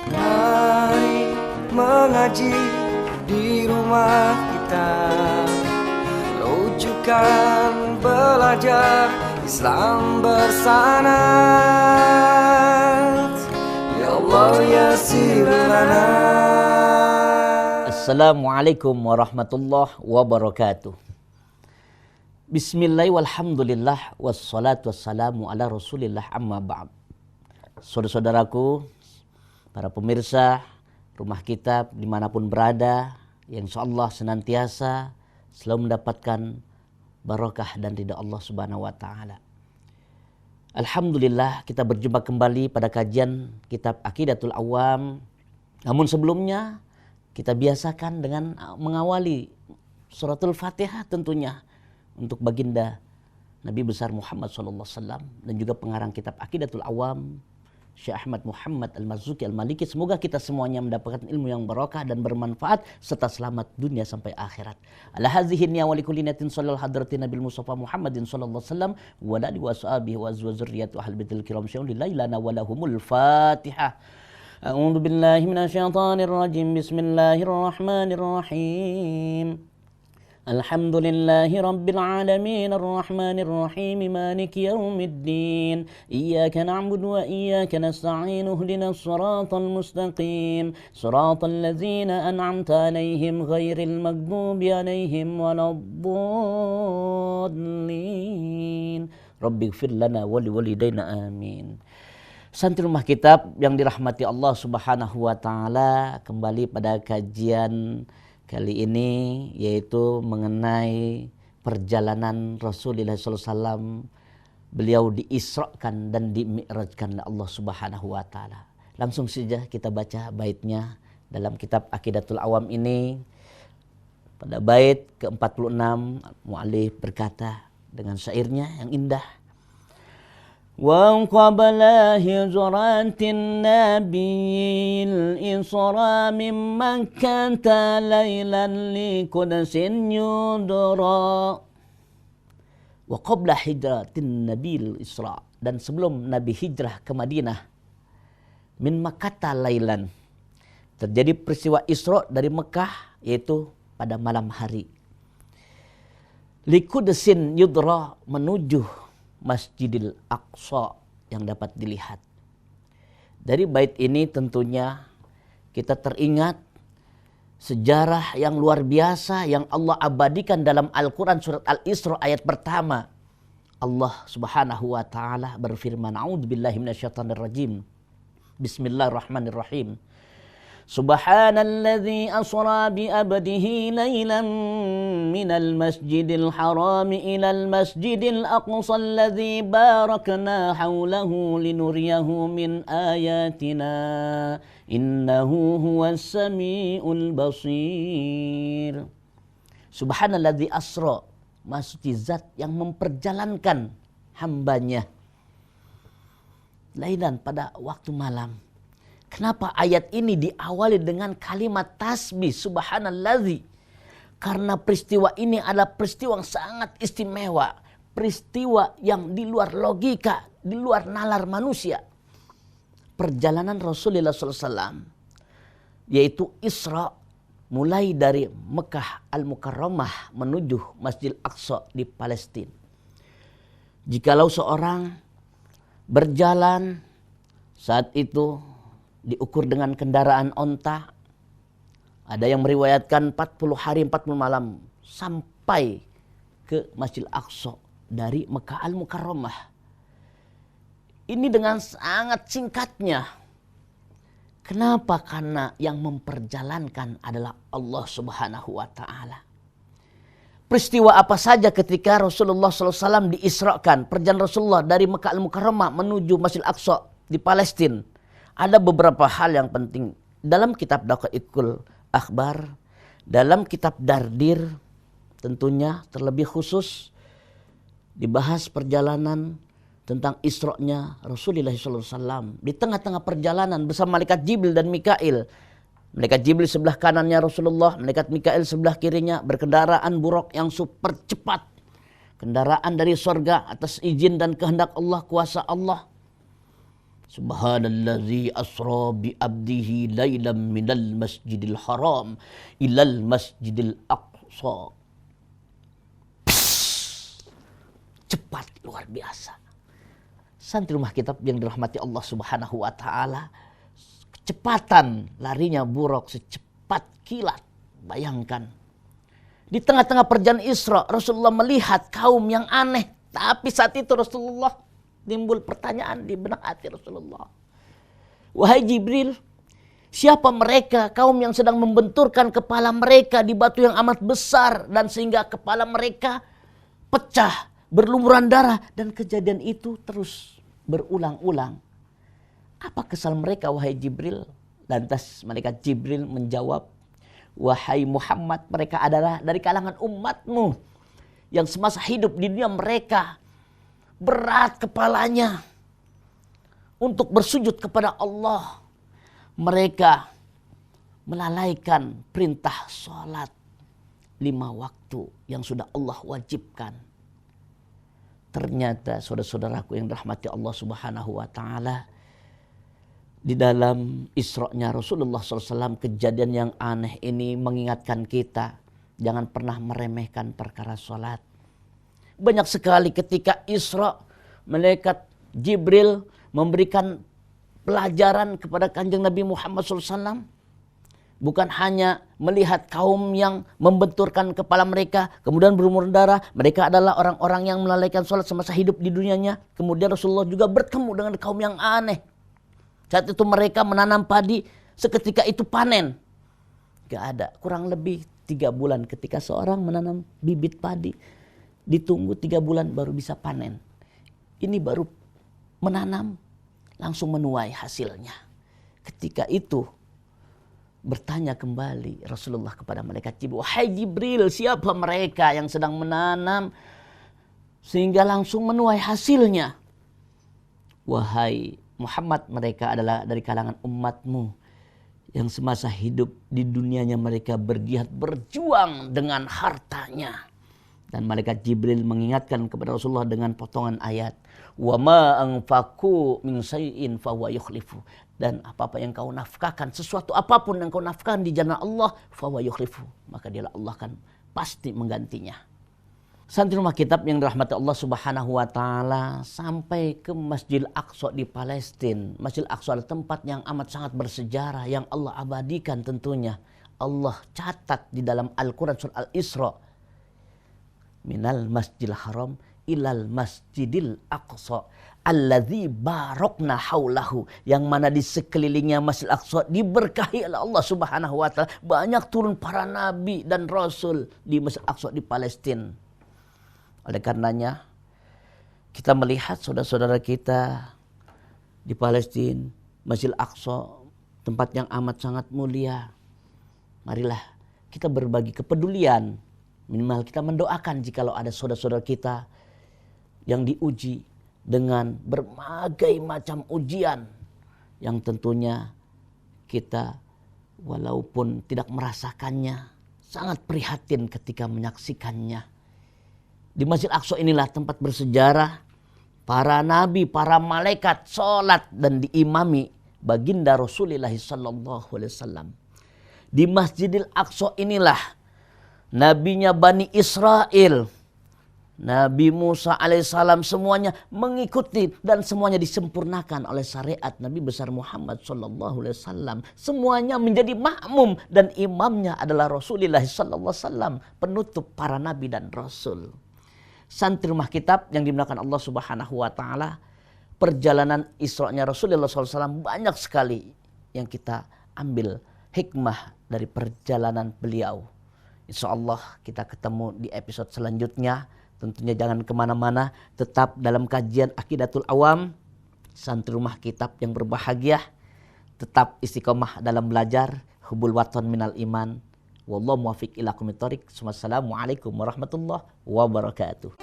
Mari mengaji di rumah kita, rujukan belajar Islam bersanad. Ya Allah yassir lana. Assalamualaikum warahmatullahi wabarakatuh. Bismillah walhamdulillah wassalatu wassalamu ala rasulillah amma ba'd. Saudara-saudaraku, para pemirsa Rumah Kitab dimanapun berada, yang insyaallah senantiasa selalu mendapatkan barakah dan ridha Allah Subhanahu wa taala. Alhamdulillah kita berjumpa kembali pada kajian kitab Aqidatul Awam. Namun sebelumnya kita biasakan dengan mengawali suratul Fatihah tentunya untuk baginda Nabi besar Muhammad SAW dan juga pengarang kitab Aqidatul Awam Syekh Ahmad Muhammad Al-Marzuki Al-Maliki. Semoga kita semuanya mendapatkan ilmu yang barakah dan bermanfaat serta selamat dunia sampai akhirat. Ala hadhihi niyya wa likulli niyatin shallallahu hadratin Nabil Mustafa Muhammadin sallallahu alaihi wasallam wa ala alihi wa sahbihi wa azwajuriyati ahli baitil kiram syai'un lillahi lana wa lahumul Fatihah. A'udzu billahi minasyaitonir rajim. Bismillahirrahmanirrahim. Alhamdulillahi Rabbil Alamin Ar-Rahmanir Rahim Maliki Yawmiddin Iyyaka na'budu wa iyyaka nasta'in Ihdinas siratal mustaqim Siratal ladzina an'amta 'alaihim ghairil maghdubi 'alaihim waladdallin. Rabbighfir lana wa liwalidayna amin. Santri Rumah Kitab yang dirahmati Allah Subhanahu wa taala, kembali pada kajian kali ini yaitu mengenai perjalanan Rasulullah SAW. Beliau diisrakan dan dimi'rajkan oleh Allah Subhanahu wa taala. Langsung saja kita baca baitnya dalam kitab Aqidatul Awam ini. Pada bait ke-46 mu'allif berkata dengan syairnya yang indah. وقبل هجرة النبي الإسراء من مكة ليلا لقدس يدرى. وقبل هجرة النبي الإسراء, dan sebelum Nabi hijrah ke Madinah, min Makkah lailan, terjadi peristiwa Isra dari Mekah, yaitu pada malam hari. Liqudsin yudra, menuju Masjidil Aqsa yang dapat dilihat. Dari bait ini tentunya kita teringat sejarah yang luar biasa yang Allah abadikan dalam Al-Quran surat Al-Isra ayat pertama. Allah Subhanahu wa taala berfirman, a'udzubillahi minasyaitonirrajim. Bismillahirrahmanirrahim. Subhanalladzi asra bi abdihi laylan minal masjidil harami ilal masjidil aqsa alladzi barakna hawlahu linuriyahu min ayatina innahu huwas samiul basir. Subhanalladzi asra, maksudnya zat yang memperjalankan hambanya laylan, pada waktu malam. Kenapa ayat ini diawali dengan kalimat tasbih subhanalladzi? Karena peristiwa ini adalah peristiwa yang sangat istimewa. Peristiwa yang di luar logika, di luar nalar manusia. Perjalanan Rasulullah SAW, yaitu Isra, mulai dari Mekah Al-Mukarramah menuju Masjidil Aqsa di Palestina. Jikalau seorang berjalan saat itu diukur dengan kendaraan onta, ada yang meriwayatkan 40 hari 40 malam sampai ke Masjidil Aqsa dari Mekah Al-Mukarramah. Ini dengan sangat singkatnya. Kenapa? Karena yang memperjalankan adalah Allah Subhanahu wa taala. Peristiwa apa saja ketika Rasulullah SAW diisrakan, perjalanan Rasulullah dari Mekah Al-Mukarramah menuju Masjidil Aqsa di Palestina. Ada beberapa hal yang penting dalam kitab Daqaiqul Akhbar, dalam kitab Dardir tentunya terlebih khusus dibahas perjalanan tentang Isra-nya Rasulullah SAW. Di tengah-tengah perjalanan bersama malaikat Jibril dan Mikail. Malaikat Jibril sebelah kanannya Rasulullah, malaikat Mikail sebelah kirinya, berkendaraan buraq yang super cepat. Kendaraan dari sorga atas izin dan kehendak Allah, kuasa Allah. Subhanallazi asra bi abdihi lailam minal masjidil haram ilal masjidil aqsa. Cepat, luar biasa. Santri Rumah Kitab yang dirahmati Allah Subhanahu wa taala, kecepatan larinya buruk secepat kilat. Bayangkan. Di tengah-tengah perjalanan Isra, Rasulullah melihat kaum yang aneh. Tapi saat itu Rasulullah, timbul pertanyaan di benak hati Rasulullah. Wahai Jibril, siapa mereka kaum yang sedang membenturkan kepala mereka di batu yang amat besar dan sehingga kepala mereka pecah, berlumuran darah, dan kejadian itu terus berulang-ulang. Apa kesal mereka wahai Jibril? Lantas malaikat Jibril menjawab, wahai Muhammad, mereka adalah dari kalangan umatmu yang semasa hidup di dunia mereka berat kepalanya untuk bersujud kepada Allah. Mereka melalaikan perintah sholat 5 waktu yang sudah Allah wajibkan. Ternyata saudara-saudaraku yang dirahmati Allah Subhanahu wa taala, di dalam Isra-nya Rasulullah SAW, kejadian yang aneh ini mengingatkan kita jangan pernah meremehkan perkara sholat. Banyak sekali ketika Isra, malaikat Jibril memberikan pelajaran kepada Kanjeng Nabi Muhammad SAW. Bukan hanya melihat kaum yang membenturkan kepala mereka, kemudian berlumuran darah. Mereka adalah orang-orang yang melalaikan sholat semasa hidup di dunianya. Kemudian Rasulullah juga bertemu dengan kaum yang aneh. Saat itu mereka menanam padi, seketika itu panen. Gak ada, kurang lebih 3 bulan ketika seorang menanam bibit padi, ditunggu 3 bulan baru bisa panen. Ini baru menanam, langsung menuai hasilnya. Ketika itu bertanya kembali Rasulullah kepada malaikat Jibril, wahai Jibril, siapa mereka yang sedang menanam sehingga langsung menuai hasilnya? Wahai Muhammad, mereka adalah dari kalangan umatmu yang semasa hidup di dunianya mereka berjihad, berjuang dengan hartanya. Dan malaikat Jibril mengingatkan kepada Rasulullah dengan potongan ayat, wa ma anfaqu min syai'in fa huwa yukhlifu. Dan apa-apa yang kau nafkahkan, sesuatu apapun yang kau nafkahkan di jalan Allah, fa huwa yukhlifu, maka dialah Allah akan pasti menggantinya. Santri Rumah Kitab yang dirahmati Allah Subhanahu wa taala, sampai ke Masjidil Aqsa di Palestina. Masjidil Aqsa adalah tempat yang amat sangat bersejarah yang Allah abadikan tentunya. Allah catat di dalam Al-Qur'an surah Al-Isra, minal Masjidil Haram ilal Masjidil Aqsa alladzi barokna haulahu, yang mana di sekelilingnya Masjidil Aqsa diberkahi oleh Allah Subhanahu wa taala. Banyak turun para nabi dan rasul di Masjidil Aqsa di Palestina. Oleh karenanya kita melihat saudara-saudara kita di Palestina, Masjidil Aqsa, tempat yang amat sangat mulia. Marilah kita berbagi kepedulian. Minimal kita mendoakan jikalau ada saudara-saudara kita yang diuji dengan berbagai macam ujian yang tentunya kita walaupun tidak merasakannya, sangat prihatin ketika menyaksikannya. Di Masjid Aqsa inilah tempat bersejarah para nabi, para malaikat sholat dan diimami baginda Rasulullah sallallahu alaihi wasallam. Di Masjidil Aqsa inilah nabinya Bani Israel, Nabi Musa alaihissalam, semuanya mengikuti dan semuanya disempurnakan oleh syariat Nabi besar Muhammad sallallahu alaihi wasallam. Semuanya menjadi makmum dan imamnya adalah Rasulullah sallallahu alaihi wasallam, penutup para nabi dan rasul. Santri Rumah Kitab yang dimuliakan Allah Subhanahu wa taala, perjalanan Isra-nya Rasulullah SAW banyak sekali yang kita ambil hikmah dari perjalanan beliau. Insya Allah kita ketemu di episode selanjutnya. Tentunya jangan kemana-mana, tetap dalam kajian Aqidatul Awam, Santri Rumah Kitab yang berbahagia. Tetap istiqomah dalam belajar, hubul waton minal iman. Wallahu muwaffiq ila aqwamit thoriq. Wassalamualaikum warahmatullahi wabarakatuh.